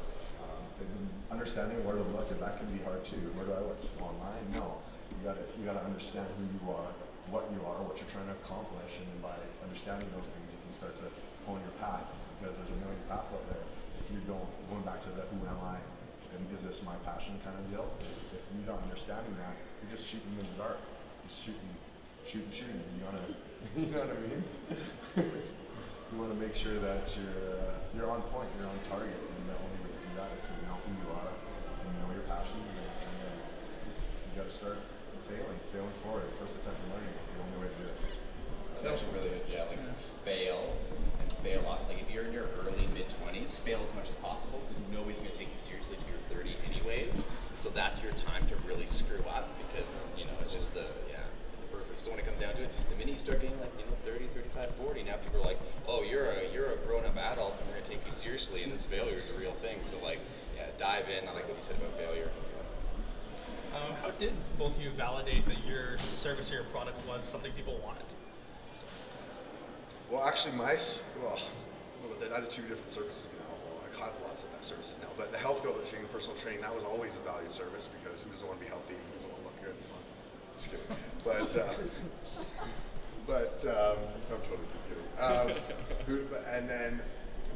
Understanding where to look, and that can be hard too. Where do I look? Online? No. You gotta understand who you are, what you're trying to accomplish, and then by understanding those things, you can start to hone your path, because there's a million paths out there. If you don't, going back to the who am I, and is this my passion kind of deal, if you're not understanding that, you're just shooting in the dark. Just shooting. You wanna, you know what I mean? You want to make sure that you're on point, you're on target, and the only way to do that is to know who you are and know your passions, and then you got to start failing forward. First attempt in learning, it's the only way to do it. That's actually really good, yeah, like fail and fail off. Like if you're in your early mid-20s, fail as much as possible because nobody's gonna take you seriously till you're 30 anyways. So that's your time to really screw up because, you know, it's just the perfect. So when it comes down to it, the minute you start getting like, you know, 30, 35, 40, now people are like, oh, you're a grown-up adult and we're gonna take you seriously and this failure is a real thing. So like, yeah, dive in. I like what you said about failure. How did both of you validate that your service or your product was something people wanted? Well, actually, I have two different services now. Well, I have lots of that services now. But the health coaching, personal training, that was always a valued service because who doesn't want to be healthy and who doesn't want to look good? Just kidding. But I'm totally just kidding. And then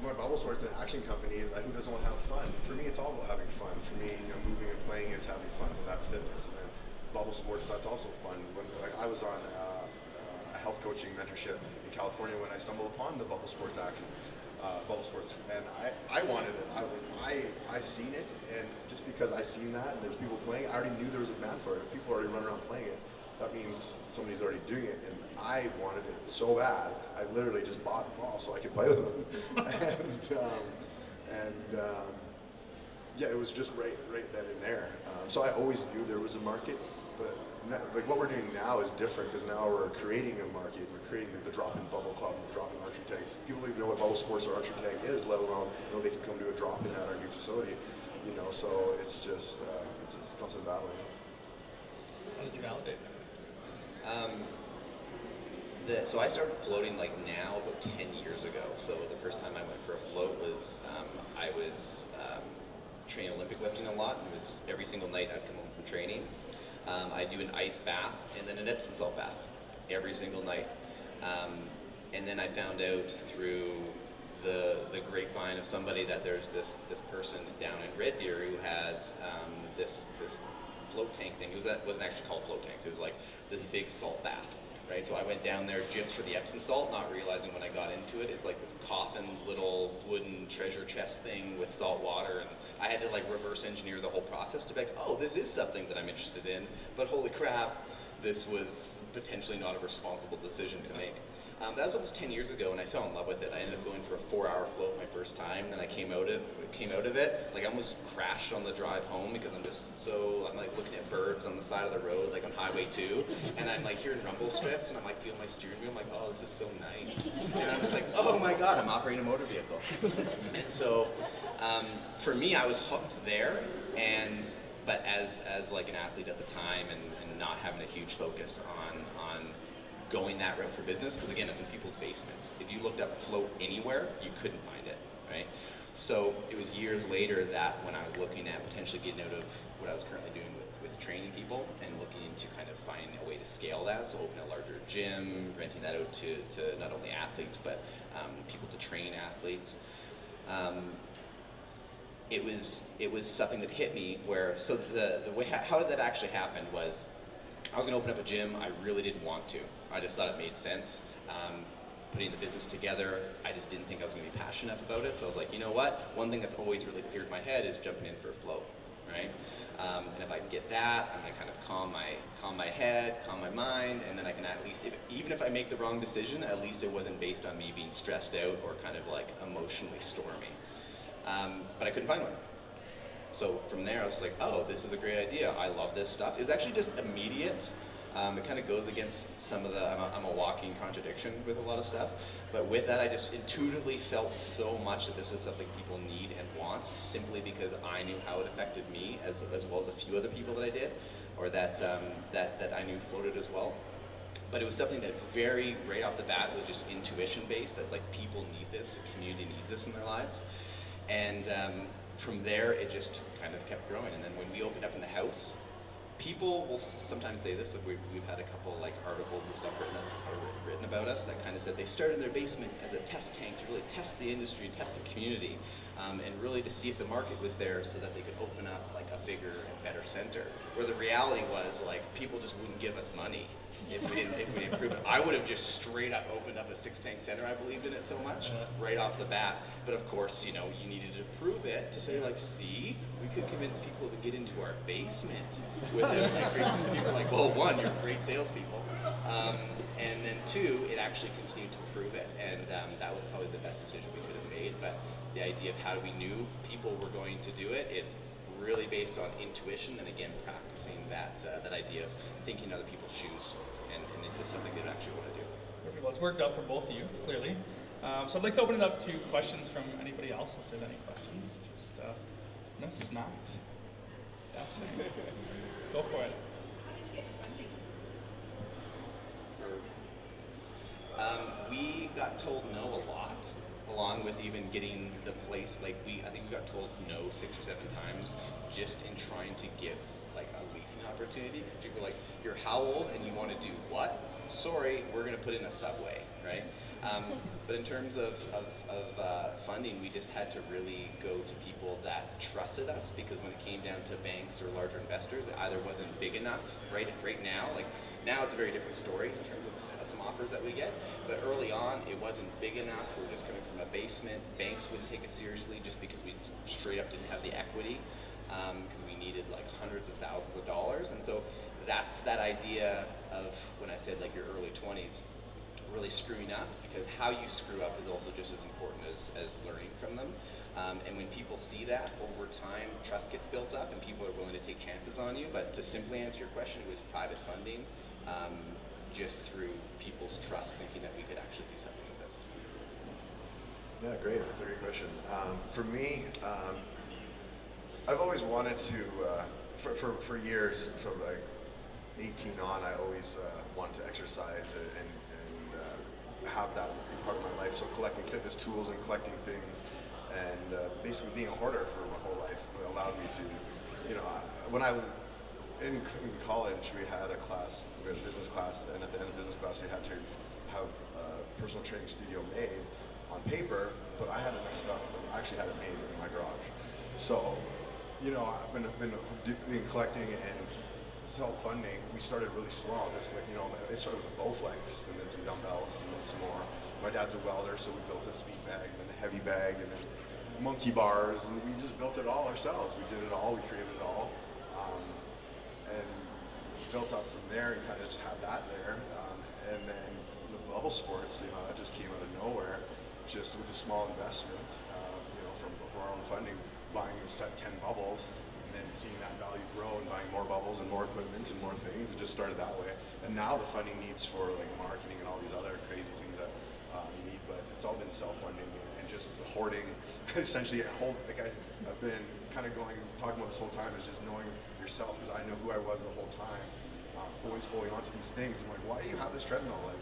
my bubble sports and action company, like, who doesn't want to have fun? For me, it's all about having fun. For me, you know, moving and playing is having fun, so that's fitness. And then bubble sports, that's also fun. When I was on a health coaching mentorship in California when I stumbled upon the bubble sports action, and I wanted it. I was like, I seen it, and just because I seen that and there's people playing, I already knew there was a demand for it. If people are already running around playing it, that means somebody's already doing it, and I wanted it so bad. I literally just bought them all so I could play with them, yeah, it was just right then and there. So I always knew there was a market, but like what we're doing now is different because now we're creating a market. We're creating the drop-in bubble club and the drop-in archery tag. People don't even know what bubble sports or archery tag is, let alone know they can come to a drop-in at our new facility. You know, so it's just it's constant battling. How did you validate that? So I started floating like now about 10 years ago. So the first time I went for a float was I was training Olympic lifting a lot, and it was every single night I'd come home from training. I do an ice bath and then an Epsom salt bath every single night. And then I found out through the grapevine of somebody that there's this person down in Red Deer who had this float tank thing. It wasn't actually called float tanks. It was like this big salt bath, right? So I went down there just for the Epsom salt, not realizing when I got into it, it's like this coffin little wooden treasure chest thing with salt water, and I had to like reverse engineer the whole process to be like, oh, this is something that I'm interested in, but holy crap, this was potentially not a responsible decision to make. That was almost 10 years ago, and I fell in love with it. I ended up going for a 4-hour float my first time, and then I came out of it, like I almost crashed on the drive home because I'm like looking at birds on the side of the road, like on Highway 2, and I'm like hearing rumble strips, and I'm like feeling my steering wheel, I'm like, oh, this is so nice. And I'm just like, oh my God, I'm operating a motor vehicle. And so, for me, I was hooked there, but as like an athlete at the time, and not having a huge focus on going that route for business, because again, it's in people's basements. If you looked up float anywhere, you couldn't find it, right? So it was years later that when I was looking at potentially getting out of what I was currently doing with training people and looking into kind of finding a way to scale that, so open a larger gym, renting that out to not only athletes, but people to train athletes. It was something that hit me where, so the way, how did that actually happen was, I was going to open up a gym. I really didn't want to. I just thought it made sense. Putting the business together, I just didn't think I was going to be passionate enough about it. So I was like, you know what? One thing that's always really cleared my head is jumping in for a float, right? And if I can get that, I'm going to kind of calm my head, calm my mind, and then I can at least, even if I make the wrong decision, at least it wasn't based on me being stressed out or kind of like emotionally stormy. But I couldn't find one. So from there, I was like, oh, this is a great idea. I love this stuff. It was actually just immediate. It kind of goes against some of I'm a walking contradiction with a lot of stuff. But with that, I just intuitively felt so much that this was something people need and want, simply because I knew how it affected me, as well as a few other people that I did, or that I knew floated as well. But it was something that right off the bat was just intuition based. That's like, people need this, the community needs this in their lives. And from there, it just kind of kept growing. And then when we opened up in the house, people will sometimes say this, we've had a couple like articles and stuff written about us that kind of said they started in their basement as a test tank to really test the industry and test the community, and really to see if the market was there so that they could open up like a bigger and better center. Where the reality was, like, people just wouldn't give us money, if we didn't prove it. I would have just straight up opened up a 6-tank center. I believed in it so much right off the bat. But of course, you know, you needed to prove it to say like, see, we could convince people to get into our basement with it. Like, people were like, well, one, you're great salespeople, and then two, it actually continued to prove it, and that was probably the best decision we could have made. But the idea of how we knew people were going to do it is really based on intuition, and again, practicing that idea of thinking in other people's shoes, and is this something they actually want to do? Perfect. Well, it's worked out for both of you, clearly. So I'd like to open it up to questions from anybody else, if there's any questions. Just, Miss Max. That's it. Go for it. How did you get funding? We got told no a lot, along with even getting the place. Like I think we got told no 6 or 7 times, just in trying to get like a leasing opportunity. Because people are like, "You're how old and you want to do what?" Sorry, we're going to put in a subway, right? But in terms of funding, we just had to really go to people that trusted us, because when it came down to banks or larger investors, it either wasn't big enough right now. Like now, it's a very different story in terms of some offers that we get. But early on, it wasn't big enough. We were just coming from a basement. Banks wouldn't take it seriously just because we straight up didn't have the equity, because we needed like hundreds of thousands of dollars. And so that's that idea of when I said like your early 20s. Really screwing up, because how you screw up is also just as important as learning from them. And when people see that over time, trust gets built up and people are willing to take chances on you. But to simply answer your question, it was private funding, just through people's trust, thinking that we could actually do something with this. Yeah, great. That's a great question. For me, I've always wanted to, for years, from like 18 on, I always wanted to exercise and have that be part of my life. So collecting fitness tools and collecting things, and basically being a hoarder for my whole life allowed me to, you know, when in college we had a business class, and at the end of business class they had to have a personal training studio made on paper, but I had enough stuff that I actually had it made in my garage. So, you know, I've been collecting and self-funding. We started really small, just like, you know, it started with a Bowflex and then some dumbbells and then some more. My dad's a welder, so we built a speed bag and then a heavy bag and then monkey bars, and we just built it all ourselves. We did it all, we created it all, and built up from there and kind of just had that there. And then the bubble sports, you know, that just came out of nowhere, just with a small investment, you know, from our own funding, buying a set 10 bubbles, and then seeing that value grow and buying more bubbles and more equipment and more things. It just started that way. And now the funding needs for like marketing and all these other crazy things that you need, but it's all been self-funding and just hoarding. Essentially, I've been kind of talking about this whole time is just knowing yourself, because I know who I was the whole time. Always holding on to these things. I'm like, why do you have this treadmill? Like,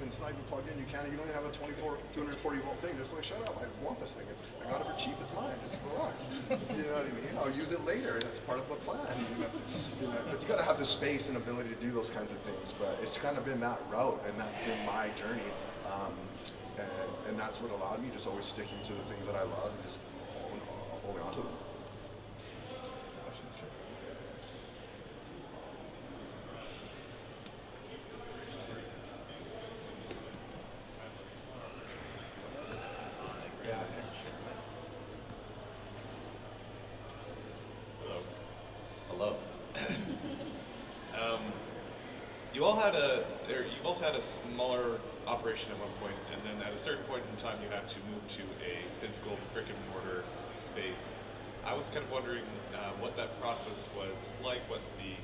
it's not even plugged in. You don't even have a 240 volt thing. Just like, shut up, I want this thing. I got it for cheap, it's mine. Just relax. You know what I mean? I'll use it later. That's part of the plan. But you got to have the space and ability to do those kinds of things. But it's kind of been that route, and that's been my journey. And that's what allowed me just always sticking to the things that I love and just holding on to them. Hello. You both had a smaller operation at one point, and then at a certain point in time, you had to move to a physical brick and mortar space. I was kind of wondering what that process was like, what the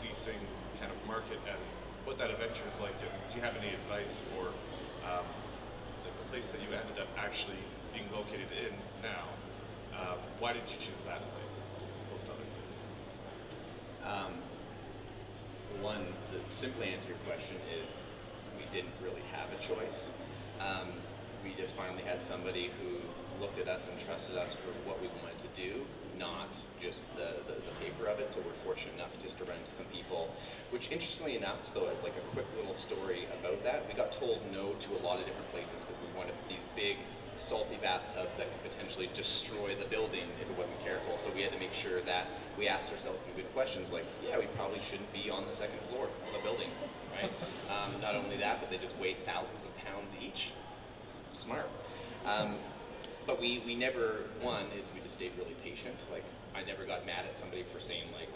leasing kind of market and what that adventure is like. And do you have any advice for the place that you ended up actually being located in now? Why did you choose that place as opposed to other places? One, the simple answer to your question is we didn't really have a choice. We just finally had somebody who looked at us and trusted us for what we wanted to do, not just the paper of it. So we're fortunate enough just to run into some people, which interestingly enough, so as like a quick little story about that, we got told no to a lot of different places because we wanted these big salty bathtubs that could potentially destroy the building if it wasn't careful. So we had to make sure that we asked ourselves some good questions like, yeah, we probably shouldn't be on the second floor of a building, right? Not only that, but they just weigh thousands of pounds each. Smart. But we never, one is we just stayed really patient. Like, I never got mad at somebody for saying like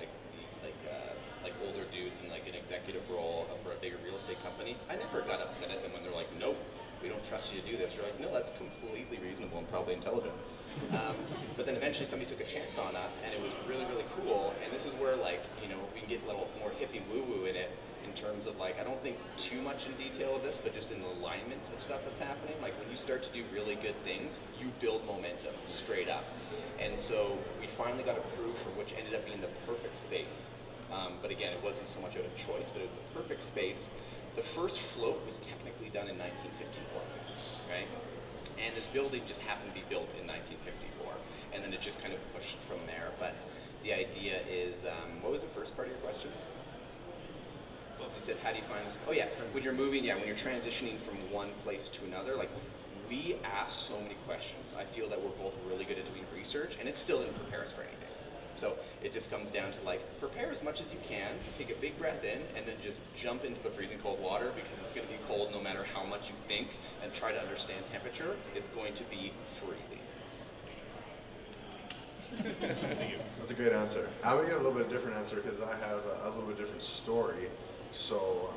older dudes in like an executive role for a bigger real estate company. I never got upset at them when they're like, nope, we don't trust you to do this. You're like, no, that's completely reasonable and probably intelligent. But then eventually somebody took a chance on us, and it was really, really cool. And this is where, like, you know, we can get a little more hippie woo-woo in it, in terms of, like, I don't think too much in detail of this, but just in the alignment of stuff that's happening. Like, when you start to do really good things, you build momentum straight up. And so we finally got approved for which ended up being the perfect space. But again, it wasn't so much out of choice, but it was the perfect space. The first float was technically done in 1954, right? And this building just happened to be built in 1954, and then it just kind of pushed from there. But the idea is, what was the first part of your question? Well, you said, how do you find this? Oh yeah, when you're moving, when you're transitioning from one place to another, like, we ask so many questions. I feel that we're both really good at doing research, and it still didn't prepare us for anything. So it just comes down to, like, prepare as much as you can, take a big breath in, and then just jump into the freezing cold water, because it's going to be cold no matter how much you think, and try to understand temperature. It's going to be freezing. That's a great answer. I'm going to get a little bit different answer because I have a little bit different story. So,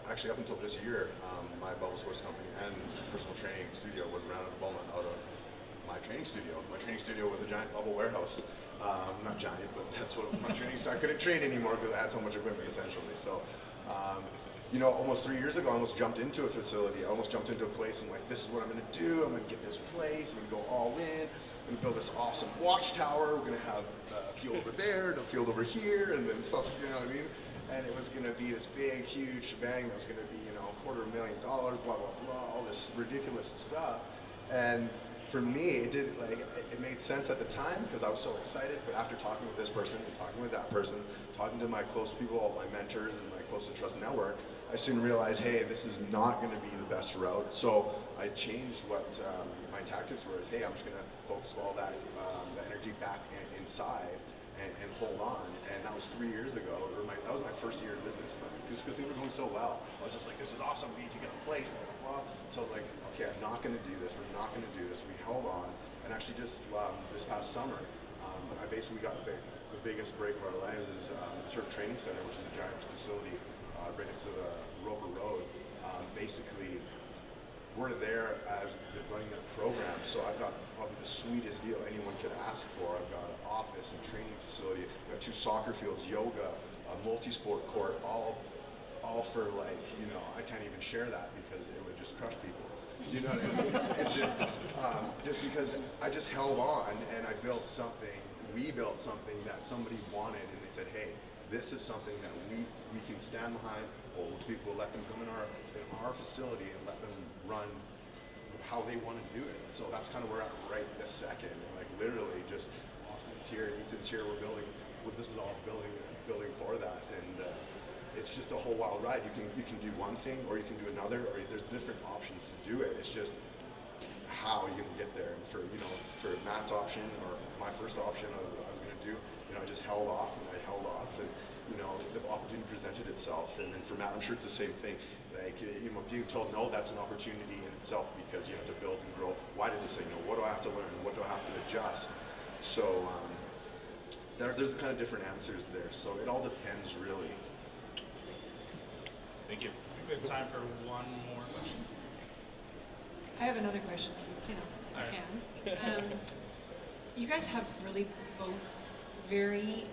actually up until this year, my bubble sports company and personal training studio was ran out of my training studio. My training studio was a giant bubble warehouse. Not giant, but that's what my training. So I couldn't train anymore because I had so much equipment, essentially. So, you know, almost 3 years ago, I almost jumped into a facility. I almost jumped into a place and like, this is what I'm going to do. I'm going to get this place. I'm going to go all in. I'm going to build this awesome watchtower. We're going to have a field over there, and a field over here, and then stuff. You know what I mean? And it was going to be this big, huge shebang that was going to be, you know, $250,000, blah blah blah, all this ridiculous stuff. And for me, it made sense at the time because I was so excited, but after talking with this person and talking with that person, talking to my close people, all my mentors and my close and trusted network, I soon realized, hey, this is not going to be the best route. So I changed what my tactics were. Hey, I'm just going to focus all that the energy back inside and hold on. And that was 3 years ago. That was my first year in business because things were going so well. I was just like, this is awesome. We need to get a place, blah, blah, blah. So I was like, okay, I'm not going to do this. We're not going to do this. We held on. And actually just this past summer, I basically got the biggest break of our lives is the Turf Training Center, which is a giant facility right next to the Roper Road. Basically, we're there as running their program, so I've got probably the sweetest deal anyone could ask for. I've got an office and training facility. I've got 2 soccer fields, yoga, a multi-sport court, all for, like, you know, I can't even share that because it would just crush people. You know what I mean? It's just because I just held on and I built something. We built something that somebody wanted, and they said, hey, this is something that we can stand behind, or we'll let them come in our facility and let them run how they want to do it. So that's kind of where I'm right this second. And like literally just Austin's here, Ethan's here, we're building, this is all building for that. And it's just a whole wild ride. You can do one thing or you can do another, or there's different options to do it. It's just how you can get there. And for Matt's option or my first option of what I was going to do, you know, I just held off and you know, the opportunity presented itself. And then for Matt, I'm sure it's the same thing. Like, you know, being told no, that's an opportunity in itself because you have to build and grow. Why did they say no? What do I have to learn? What do I have to adjust? So there's kind of different answers there. So it all depends, really. Thank you. We have time for one more question. I have another question since, you know, I can. You guys have really both very,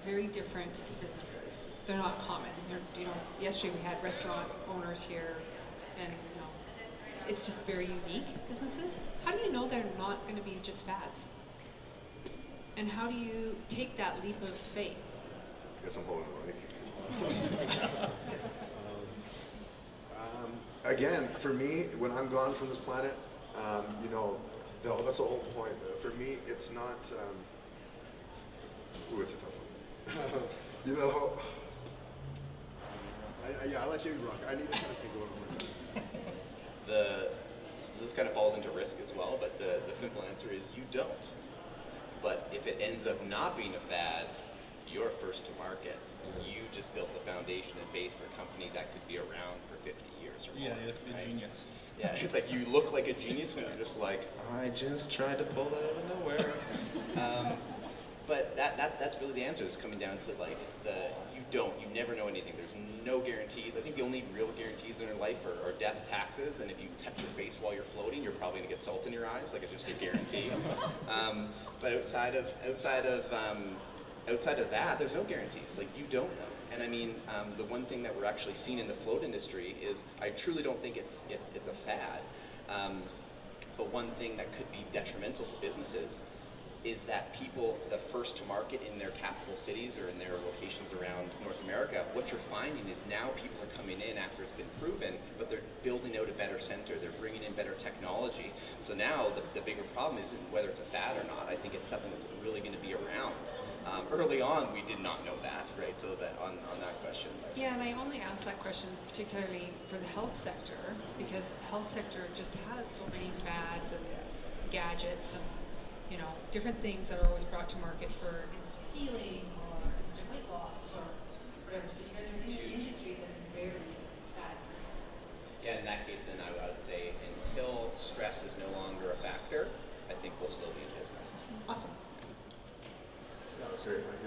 very different businesses. They're not common. You know, yesterday we had restaurant owners here, and you know, it's just very unique businesses. How do you know they're not going to be just fads? And how do you take that leap of faith? I guess I'm holding the mic. Again, for me, when I'm gone from this planet, you know, that's the whole point. For me, it's not. It's a tough one. You know, I'll let you rock. I need to kind of think about it more time. this kind of falls into risk as well, but the simple answer is you don't. But if it ends up not being a fad, you're first to market. You just built the foundation and base for a company that could be around for 50 years or more. Yeah, you're a genius. Yeah, it's like you look like a genius when you're just like, I just tried to pull that out of nowhere. But that's really the answer. Is coming down to like you never know anything. There's no guarantees. I think the only real guarantees in your life are death, taxes, and if you touch your face while you're floating, you're probably gonna get salt in your eyes, like it's just a guarantee. But outside of that, there's no guarantees. Like you don't know. And I mean, the one thing that we're actually seeing in the float industry is I truly don't think it's a fad. But one thing that could be detrimental to businesses is that people, the first to market in their capital cities or in their locations around North America, what you're finding is now people are coming in after it's been proven, but they're building out a better center, they're bringing in better technology. So now the bigger problem isn't whether it's a fad or not. I think it's something that's really going to be around. Early on, we did not know that, right? So that on that question. Yeah, and I only asked that question particularly for the health sector because health sector just has so many fads and gadgets and different things that are always brought to market for instant healing or instant weight loss or whatever. So you guys are in an industry that is very fad driven. Yeah, in that case, then I would say until stress is no longer a factor, I think we'll still be in business. Awesome. That was great. And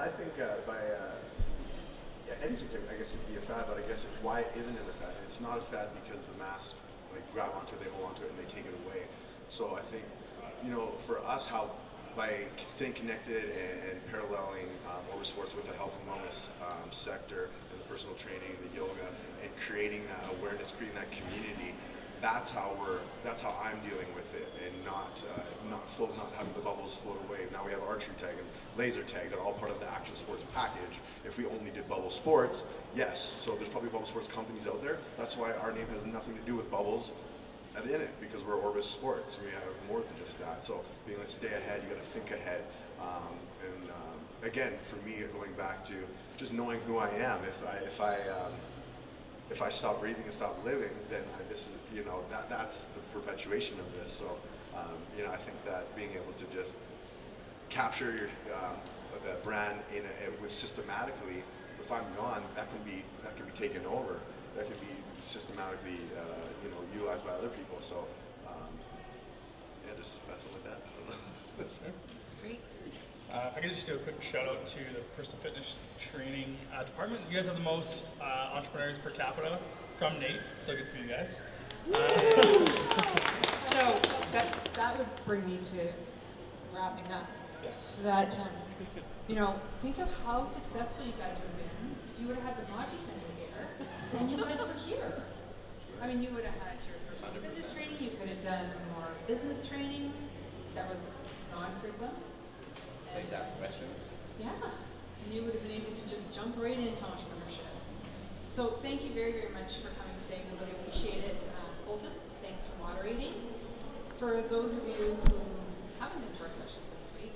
I think anything can, I guess, could be a fad, but I guess why isn't it a fad? It's not a fad because the mass grab onto it, they hold onto it, and they take it away. So I think, for us, by staying connected and paralleling Orbis sports with the health and wellness sector and the personal training, the yoga, and creating that awareness, creating that community, that's how I'm dealing with it, and not having the bubbles float away. Now we have archery tag and laser tag that are all part of the action sports package. If we only did bubble sports, yes. So there's probably bubble sports companies out there. That's why our name has nothing to do with bubbles in it, because we're Orbis Sports. We have more than just that. So being able to stay ahead, you got to think ahead. Again, for me, going back to just knowing who I am. If I stop breathing and stop living, then this is, that's the perpetuation of this. So, I think that being able to just capture your the brand with systematically, if I'm gone, that can be taken over. That can be systematically, utilized by other people. So, just messing with that. That's great. If I could just do a quick shout out to the personal fitness training department. You guys have the most entrepreneurs per capita from NAIT, so good for you guys. So that would bring me to wrapping up. Yes. That think of how successful you guys would have been if you would have had the Mawji Center here and you guys were here. I mean, you would have had your personal fitness training. You could have done more business training that was non-curriculum. Please ask questions. Yeah, and you would have been able to just jump right into entrepreneurship. So thank you very, very much for coming today. We really appreciate it. Fulton, thanks for moderating. For those of you who haven't been to our sessions this week,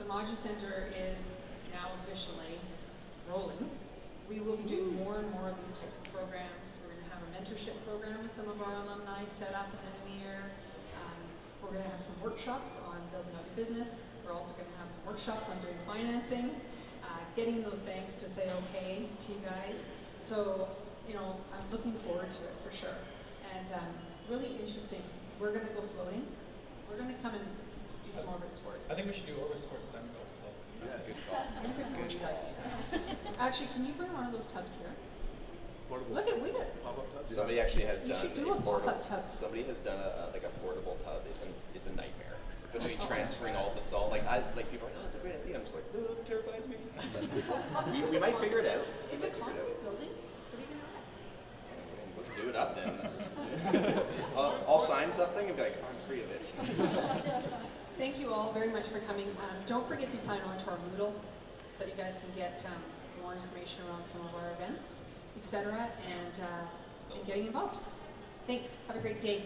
the Mawji Center is now officially rolling. We will be doing more and more of these types of programs. We're going to have a mentorship program with some of our alumni set up in the new year. We're going to have some workshops on building out your business. We're also going to have some workshops on doing financing, getting those banks to say okay to you guys. So, I'm looking forward to it for sure. And really interesting. We're going to go floating. We're going to come and do some Orbis sports. I think we should do Orbis sports then go float. That's a good call. That's a good idea. Actually, can you bring one of those tubs here? Portable. Look at we got. Pop-up tubs? Somebody actually has You done should do a pop-up tub. Somebody has done a portable tub. It's a nightmare. Between transferring all the salt, people are like, oh, that's a great idea. I'm just like, oh, that terrifies me. we might figure it out. Is it concrete building? What are you gonna add? Let's do it up then. I'll sign something and be like, I'm free of it. Thank you all very much for coming. Don't forget to sign on to our Moodle so that you guys can get more information around some of our events, etc., and getting involved. Thanks. Have a great day.